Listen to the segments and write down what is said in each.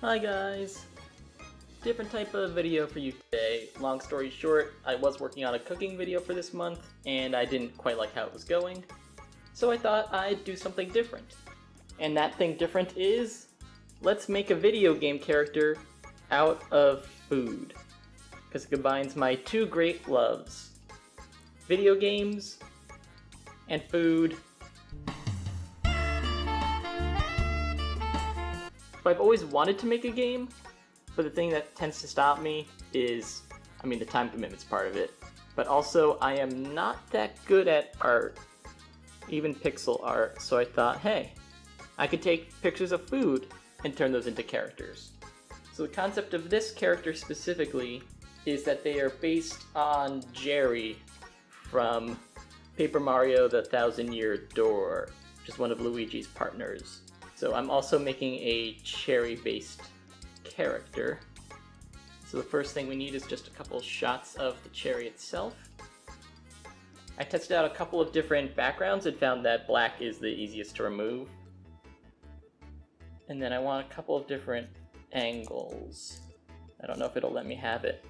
Hi guys! Different type of video for you today. Long story short, I was working on a cooking video for this month and I didn't quite like how it was going. So I thought I'd do something different. And that thing different is, let's make a video game character out of food. Because it combines my two great loves. Video games and food. I've always wanted to make a game, but the thing that tends to stop me is, the time commitment's part of it. But also, I am not that good at art, even pixel art, so I thought, hey, I could take pictures of food and turn those into characters. So the concept of this character specifically is that they are based on Jerry from Paper Mario: The Thousand-Year Door, which is one of Luigi's partners. So I'm also making a cherry-based character. So the first thing we need is just a couple shots of the cherry itself. I tested out a couple of different backgrounds and found that black is the easiest to remove. And then I want a couple of different angles. I don't know if it'll let me have it.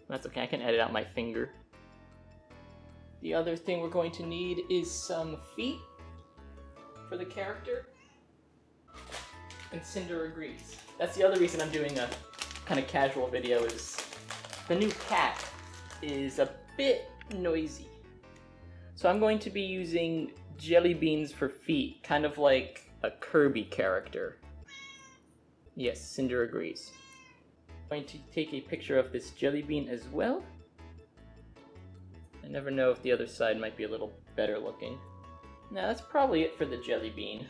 That's okay, I can edit out my finger. The other thing we're going to need is some feet for the character, and Cinder agrees. That's the other reason I'm doing a kind of casual video, is the new cat is a bit noisy. So I'm going to be using jelly beans for feet, kind of like a Kirby character. Yes, Cinder agrees. I'm going to take a picture of this jelly bean as well. I never know if the other side might be a little better looking. Now that's probably it for the jelly bean.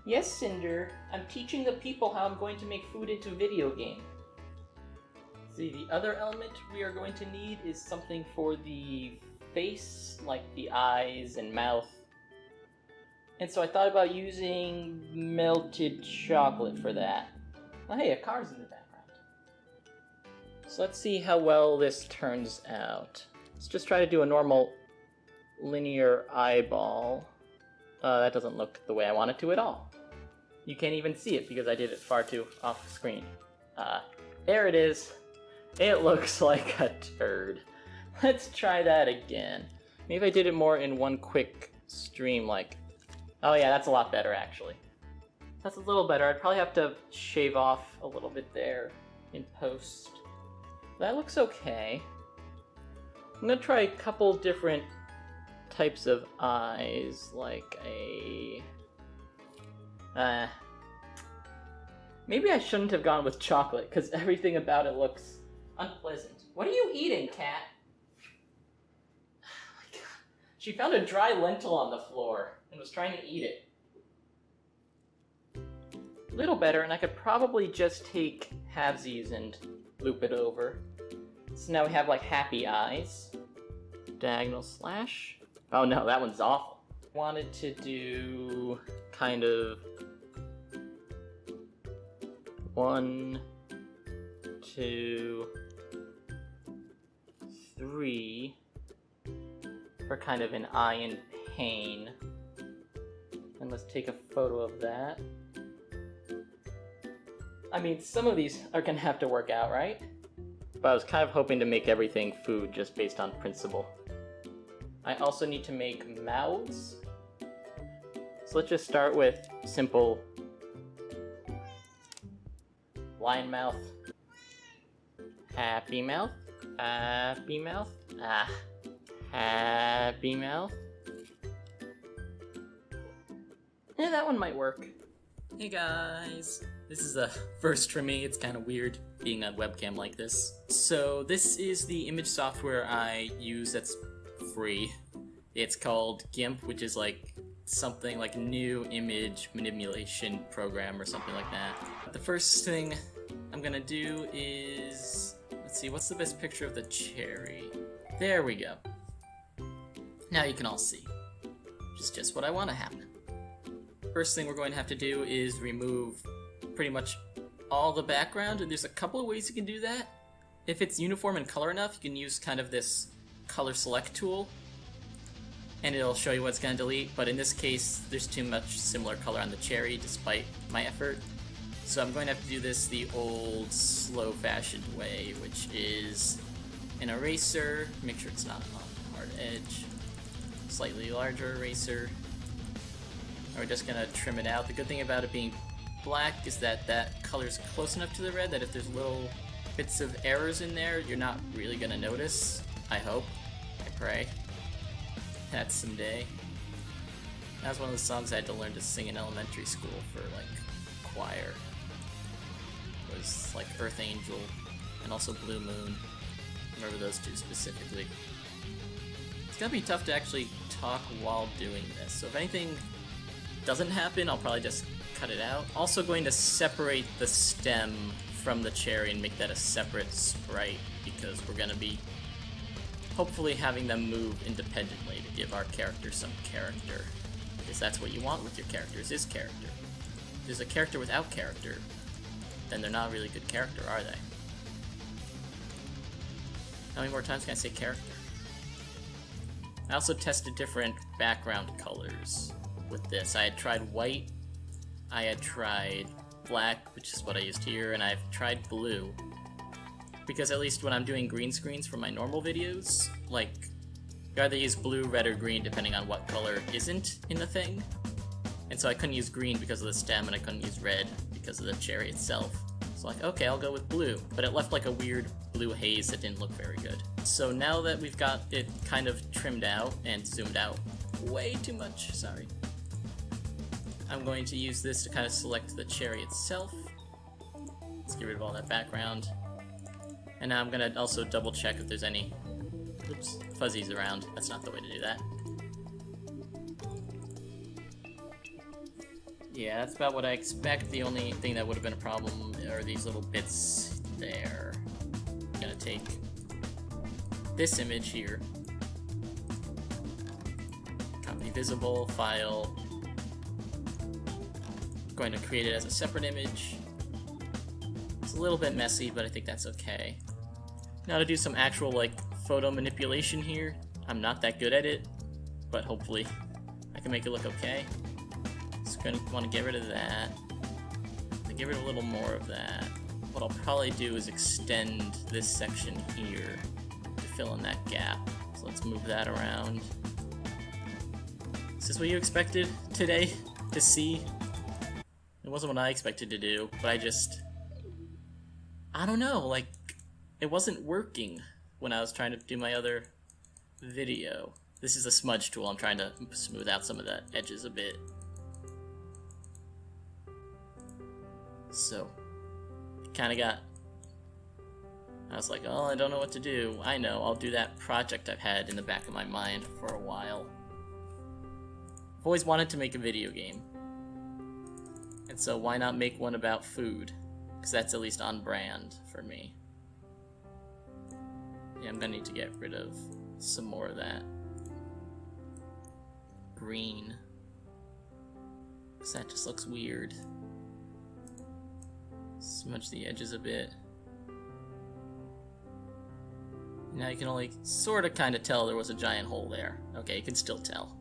Yes, Cinder, I'm teaching the people how I'm going to make food into a video game. See, the other element we are going to need is something for the face, like the eyes and mouth. And so I thought about using melted chocolate for that. Oh hey, a car's in the background. So let's see how well this turns out. Let's just try to do a normal linear eyeball. That doesn't look the way I want it to at all. You can't even see it because I did it far too off screen. There it is. It looks like a turd. Let's try that again. Maybe I did it more in one quick stream, like... Oh yeah, that's a lot better actually. That's a little better. I'd probably have to shave off a little bit there in post. That looks okay. I'm gonna try a couple different types of eyes, like a... maybe I shouldn't have gone with chocolate, because everything about it looks unpleasant. What are you eating, cat? Oh my god. She found a dry lentil on the floor and was trying to eat it. A little better, and I could probably just take halvesies and loop it over. So now we have like happy eyes. Diagonal slash. Oh no, that one's awful. Wanted to do kind of 1, 2, 3 for kind of an eye in pain. And let's take a photo of that. Some of these are gonna have to work out, right? But I was kind of hoping to make everything food just based on principle. I also need to make mouths. So let's just start with simple lion mouth, happy mouth, happy mouth, happy mouth. Yeah, that one might work. Hey guys, this is a first for me. It's kind of weird being on webcam like this. So this is the image software I use that's free. It's called GIMP, which is like something like new image manipulation program or something like that. The first thing I'm gonna do is, let's see, what's the best picture of the cherry? There we go. Now you can all see, which is just what I want to happen. First thing we're going to have to do is remove pretty much all the background, and there's a couple of ways you can do that. If it's uniform in color enough, you can use kind of this color select tool. and it'll show you what's going to delete, but in this case, there's too much similar color on the cherry despite my effort. So I'm going to have to do this the old, slow-fashioned way, which is an eraser, make sure it's not on the hard edge, slightly larger eraser, and we're just going to trim it out. The good thing about it being black is that that color's close enough to the red that if there's little bits of errors in there, you're not really going to notice. I hope. I pray. That's someday. That was one of the songs I had to learn to sing in elementary school for, like, choir. It was, like, Earth Angel, and also Blue Moon. I remember those two specifically. It's gonna be tough to actually talk while doing this, so if anything doesn't happen, I'll probably just cut it out. Also going to separate the stem from the cherry and make that a separate sprite, because we're gonna be hopefully having them move independently to give our character some character. Because that's what you want with your characters, is character. If there's a character without character, then they're not a really good character, are they? How many more times can I say character? I also tested different background colors with this. I had tried white, I had tried black, which is what I used here, and I've tried blue. Because at least when I'm doing green screens for my normal videos, like, you either use blue, red, or green depending on what color isn't in the thing. And so I couldn't use green because of the stem, and I couldn't use red because of the cherry itself. So like, okay, I'll go with blue. But it left like a weird blue haze that didn't look very good. So now that we've got it kind of trimmed out and zoomed out way too much, sorry. I'm going to use this to kind of select the cherry itself. Let's get rid of all that background. And now I'm gonna also double check if there's any fuzzies around. That's not the way to do that. Yeah, that's about what I expect. The only thing that would have been a problem are these little bits there. I'm gonna take this image here, copy visible, file, I'm going to create it as a separate image. It's a little bit messy, but I think that's okay. Now to do some actual, like, photo manipulation here. I'm not that good at it, but hopefully I can make it look okay. Just gonna want to get rid of that. Get rid of a little more of that. What I'll probably do is extend this section here to fill in that gap. So let's move that around. Is this what you expected today to see? It wasn't what I expected to do, but I don't know, like, it wasn't working when I was trying to do my other video. This is a smudge tool. I'm trying to smooth out some of the edges a bit. So, I was like, oh, I don't know what to do. I know, I'll do that project I've had in the back of my mind for a while. I've always wanted to make a video game. And so why not make one about food? Because that's at least on brand for me. Yeah, I'm gonna need to get rid of some more of that green. Because that just looks weird. Smudge the edges a bit. Now you can only sort of kind of tell there was a giant hole there. Okay, you can still tell.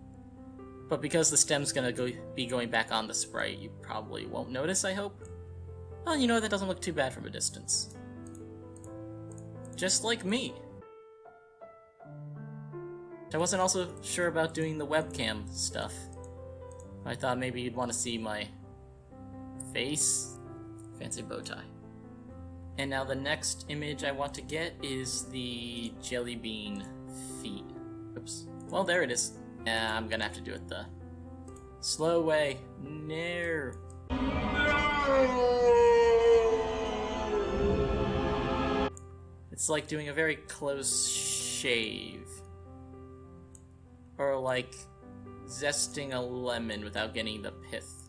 But because the stem's gonna be going back on the sprite, you probably won't notice, I hope. Well, you know, that doesn't look too bad from a distance. Just like me. I wasn't also sure about doing the webcam stuff. I thought maybe you'd want to see my face. Fancy bow tie. And now the next image I want to get is the jelly bean feet. Oops. Well, there it is. I'm gonna have to do it the slow way. No. It's like doing a very close shave. Or like zesting a lemon without getting the pith.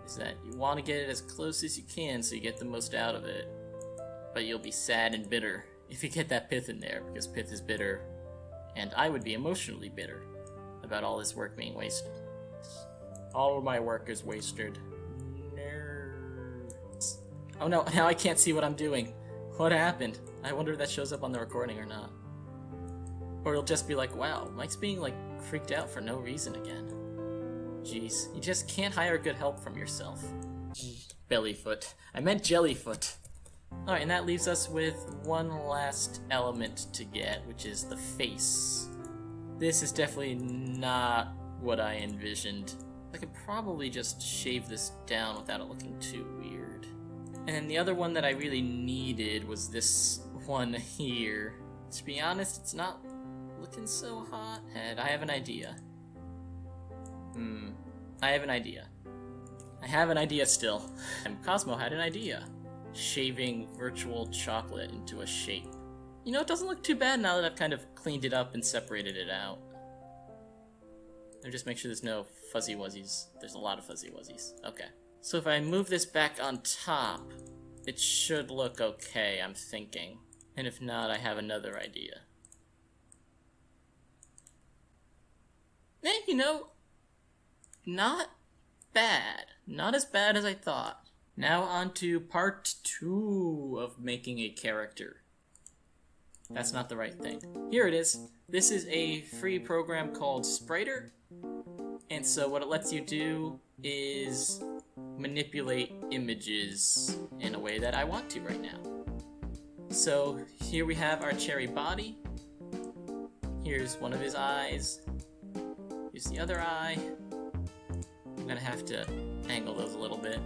Is that you want to get it as close as you can so you get the most out of it. But you'll be sad and bitter if you get that pith in there, because pith is bitter. And I would be emotionally bitter about all this work being wasted. All of my work is wasted. Nerds. Oh no, now I can't see what I'm doing. What happened? I wonder if that shows up on the recording or not. Or it'll just be like, wow, Mike's being, like, freaked out for no reason again. Jeez, you just can't hire good help from yourself. Bellyfoot. I meant Jellyfoot. Alright, and that leaves us with one last element to get, which is the face. This is definitely not what I envisioned. I could probably just shave this down without it looking too weird. And then the other one that I really needed was this one here. To be honest, it's not looking so hot. And I have an idea. I have an idea. I have an idea still. And Cosmo had an idea. Shaving virtual chocolate into a shape. You know, it doesn't look too bad now that I've kind of cleaned it up and separated it out. And just make sure there's no fuzzy wuzzies. There's a lot of fuzzy wuzzies. Okay. So if I move this back on top, it should look okay, I'm thinking. And if not, I have another idea. You know, not bad. Not as bad as I thought. Now on to part 2 of making a character. That's not the right thing. Here it is. This is a free program called Spriter. And so what it lets you do is manipulate images in a way that I want to right now. So here we have our cherry body. Here's one of his eyes. Here's the other eye. I'm gonna have to angle those a little bit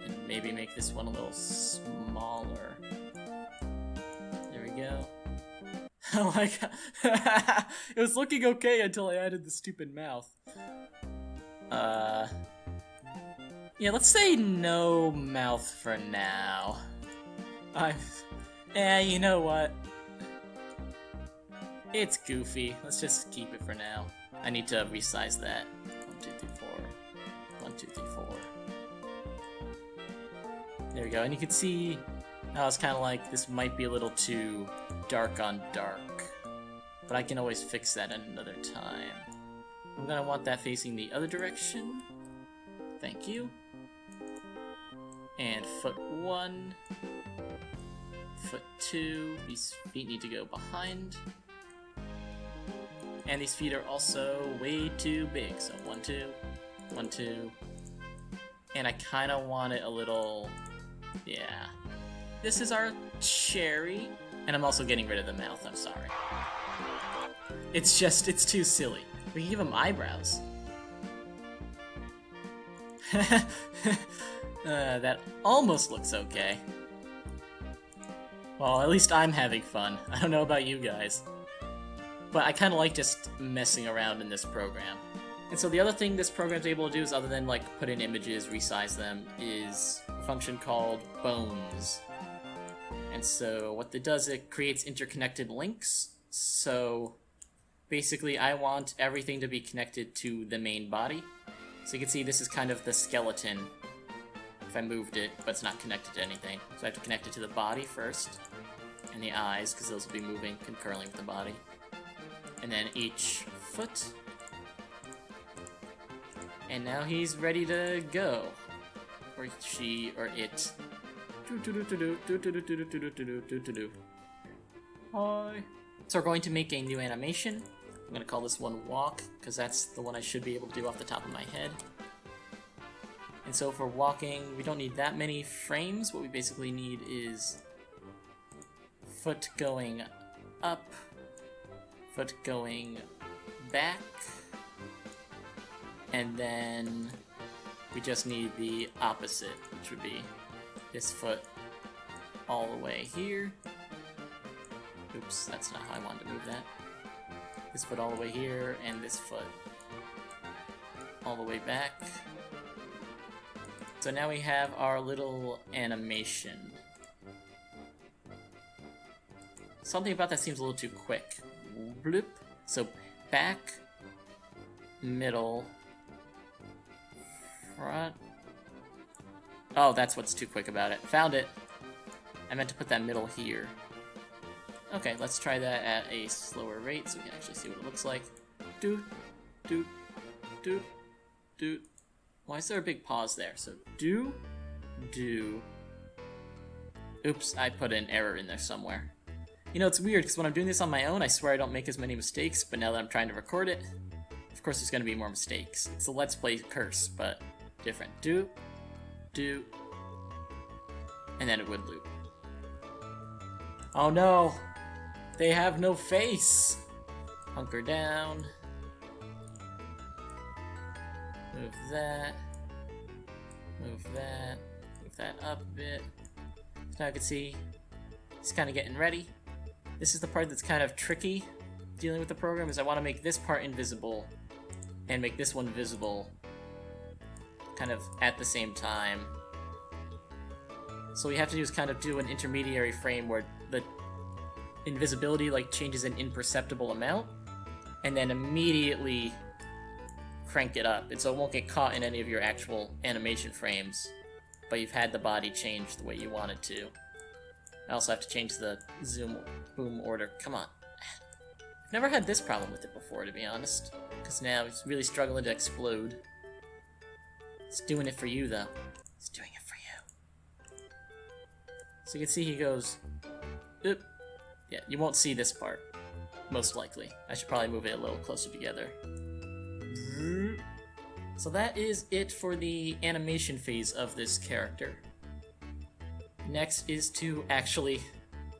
and maybe make this one a little smaller. There we go. Oh my god. It was looking okay until I added the stupid mouth. Yeah, let's say no mouth for now. You know what? It's goofy. Let's just keep it for now. I need to resize that. 1, 2, 3, 4. 1, 2, 3, 4. There we go. And you can see I was kind of like, this might be a little too dark on dark. But I can always fix that at another time. I'm gonna want that facing the other direction. Thank you. And foot 1. Foot 2. These feet need to go behind. And these feet are also way too big. So 1, 2. 1, 2. And I kind of want it a little... yeah. This is our cherry. And I'm also getting rid of the mouth, I'm sorry. It's just, it's too silly. We can give him eyebrows. That almost looks okay. Well, at least I'm having fun. I don't know about you guys. But I kind of like just messing around in this program. And so the other thing this program's able to do is, other than like put in images, resize them, is a function called bones. And so what it does, it creates interconnected links. So basically I want everything to be connected to the main body. So you can see this is kind of the skeleton if I moved it, but it's not connected to anything. So I have to connect it to the body first, and the eyes, because those will be moving concurrently with the body. And then each foot. And now he's ready to go. Or she, or it. Hi. So we're going to make a new animation. I'm going to call this one walk, because that's the one I should be able to do off the top of my head. And so for walking, we don't need that many frames. What we basically need is foot going up, foot going back, and then we just need the opposite, which would be this foot all the way here. Oops, that's not how I wanted to move that. This foot all the way here, and this foot all the way back. So now we have our little animation. Something about that seems a little too quick. Bloop. So back, middle, front. Oh, that's what's too quick about it. Found it. I meant to put that middle here. Okay, let's try that at a slower rate so we can actually see what it looks like. Doot, doot, doot, doot. Why is there a big pause there? So do, do. Oops, I put an error in there somewhere. You know, it's weird, because when I'm doing this on my own, I swear I don't make as many mistakes, but now that I'm trying to record it, of course there's going to be more mistakes. It's a Let's Play curse, but different. Do, and then it would loop. Oh no! They have no face! Hunker down. Move that. Move that. Move that up a bit. So now I can see he's kind of getting ready. This is the part that's kind of tricky dealing with the program, is I want to make this part invisible and make this one visible kind of at the same time. So what we have to do is kind of do an intermediary frame where the invisibility like changes an imperceptible amount, and then immediately crank it up, and so it won't get caught in any of your actual animation frames, but you've had the body change the way you want it to. I also have to change the zoom boom order. Come on. I've never had this problem with it before, to be honest, because now he's really struggling to explode. It's doing it for you, though. It's doing it for you. So you can see he goes, oop. Yeah, you won't see this part, most likely. I should probably move it a little closer together. So that is it for the animation phase of this character. Next is to actually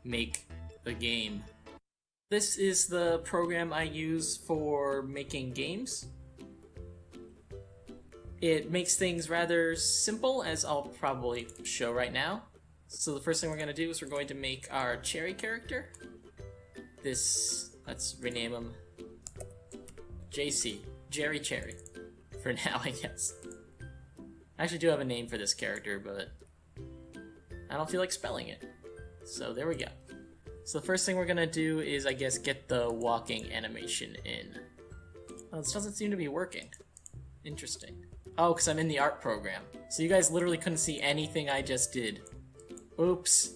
make the game. This is the program I use for making games. It makes things rather simple, as I'll probably show right now. So the first thing we're going to do is we're going to make our cherry character. Let's rename him JC, Jerry Cherry, for now, I guess. I actually do have a name for this character, but I don't feel like spelling it. So there we go. So the first thing we're gonna do is, I guess, get the walking animation in. Oh, this doesn't seem to be working. Interesting. Oh, because I'm in the art program. So you guys literally couldn't see anything I just did. Oops.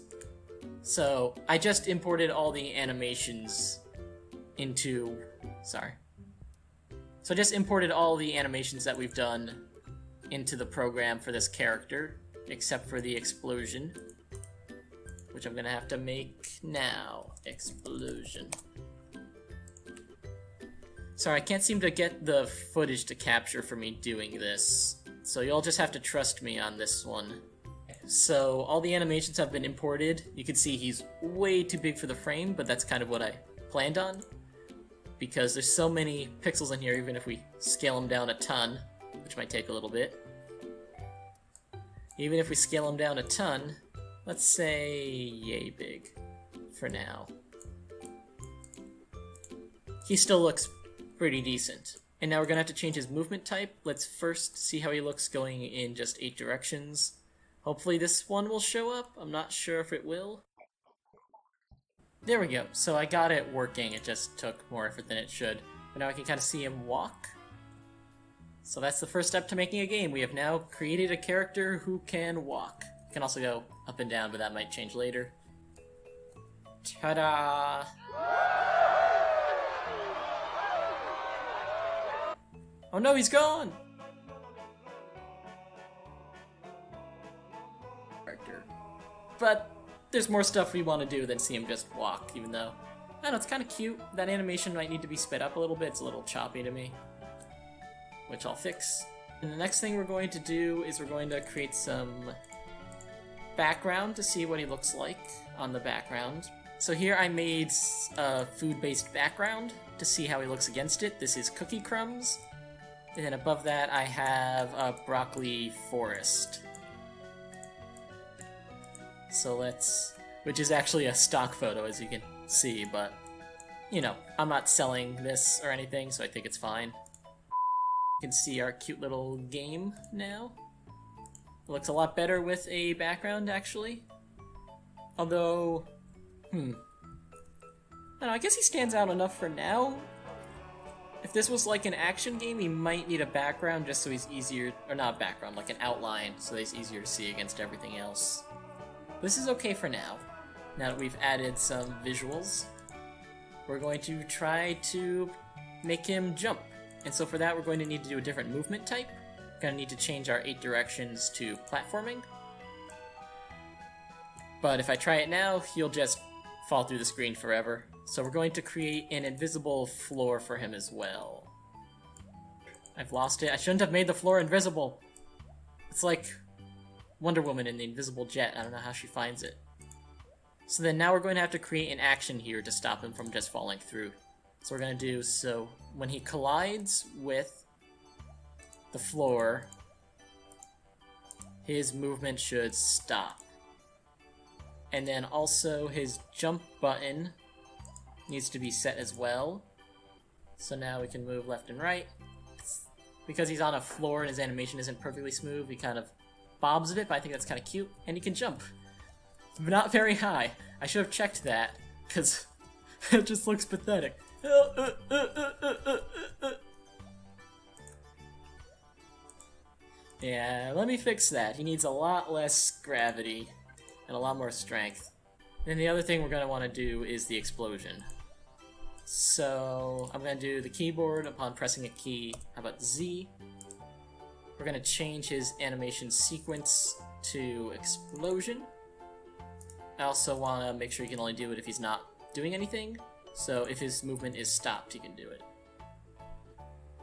So I just imported all the animations into... Sorry. So I just imported all the animations that we've done into the program for this character, except for the explosion, which I'm gonna have to make now. Explosion. Sorry, I can't seem to get the footage to capture for me doing this, so you'll just have to trust me on this one. So all the animations have been imported. You can see he's way too big for the frame, but that's kind of what I planned on, because there's so many pixels in here, even if we scale them down a ton, which might take a little bit. Even if we scale them down a ton, let's say yay big for now. He still looks pretty decent. And now we're gonna have to change his movement type. Let's first see how he looks going in just 8 directions. Hopefully this one will show up. I'm not sure if it will. There we go. So I got it working. It just took more effort than it should. But now I can kind of see him walk. So that's the first step to making a game. We have now created a character who can walk. You can also go up and down, but that might change later. Ta-da! Oh no, he's gone! But there's more stuff we want to do than see him just walk, even though, I don't know, it's kind of cute. That animation might need to be sped up a little bit. It's a little choppy to me, which I'll fix. And the next thing we're going to do is we're going to create some background to see what he looks like on the background. So here I made a food-based background to see how he looks against it. This is cookie crumbs. And then above that I have a broccoli forest. So which is actually a stock photo, as you can see, but, you know, I'm not selling this or anything, so I think it's fine. You can see our cute little game now. It looks a lot better with a background, actually. Although, I don't know, I guess he stands out enough for now. If this was like an action game, he might need a background just so he's easier, or not a background, like an outline, so that he's easier to see against everything else. This is okay for now. Now that we've added some visuals, we're going to try to make him jump. And so for that, we're going to need to do a different movement type. We're going to need to change our 8 directions to platforming. But if I try it now, he'll just fall through the screen forever. So we're going to create an invisible floor for him as well. I've lost it. I shouldn't have made the floor invisible. It's like Wonder Woman in the invisible jet. I don't know how she finds it. So then now we're going to have to create an action here to stop him from just falling through. So we're going to do, so when he collides with the floor, his movement should stop. And then also his jump button needs to be set as well. So now we can move left and right. Because he's on a floor and his animation isn't perfectly smooth, he kind of bobs a bit, but I think that's kind of cute. And he can jump. But not very high. I should have checked that, because it just looks pathetic. Yeah, let me fix that. He needs a lot less gravity and a lot more strength. Then the other thing we're going to want to do is the explosion. So I'm going to do the keyboard upon pressing a key. How about Z? We're going to change his animation sequence to explosion. I also want to make sure he can only do it if he's not doing anything. So if his movement is stopped, he can do it.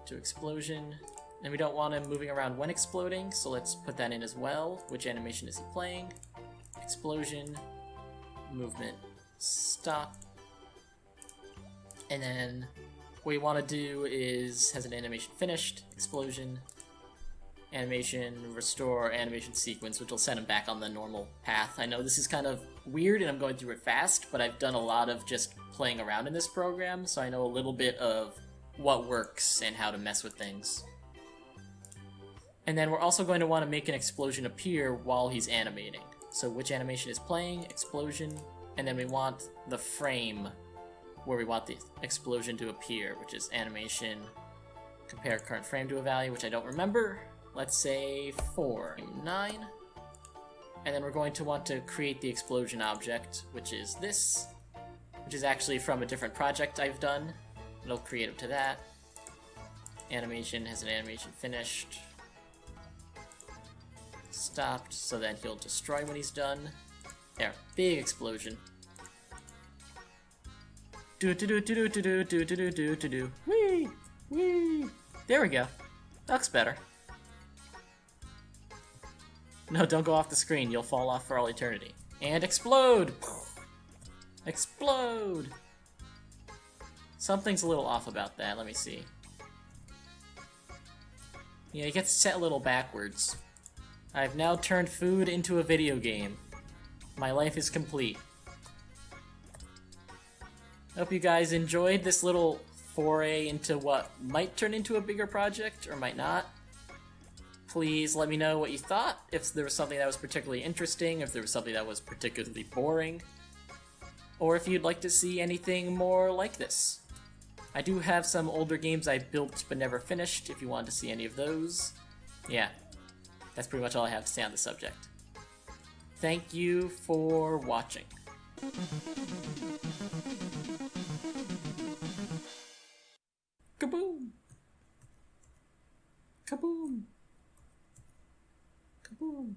To explosion. And we don't want him moving around when exploding, so let's put that in as well. Which animation is he playing? Explosion. Movement. Stop. And then what we want to do is, has an animation finished, explosion, animation, restore animation sequence, which will send him back on the normal path. I know this is kind of weird and I'm going through it fast, but I've done a lot of just playing around in this program, so I know a little bit of what works and how to mess with things. And then we're also going to want to make an explosion appear while he's animating. So which animation is playing, explosion, and then we want the frame where we want the explosion to appear, which is animation, compare current frame to a value, which I don't remember. Let's say 4, 9. And then we're going to want to create the explosion object, which is this, which is actually from a different project I've done. It'll create up to that. Animation has an animation finished. Stopped, so then he'll destroy when he's done. There, big explosion. Do. Whee! Whee! There we go. Looks better. No, don't go off the screen. You'll fall off for all eternity. And explode! Explode! Something's a little off about that. Let me see. Yeah, he gets set a little backwards. I've now turned food into a video game. My life is complete. Hope you guys enjoyed this little foray into what might turn into a bigger project, or might not. Please let me know what you thought, if there was something that was particularly interesting, if there was something that was particularly boring, or if you'd like to see anything more like this. I do have some older games I built but never finished, if you wanted to see any of those. Yeah, that's pretty much all I have to say on the subject. Thank you for watching. Kaboom! Kaboom! Kaboom!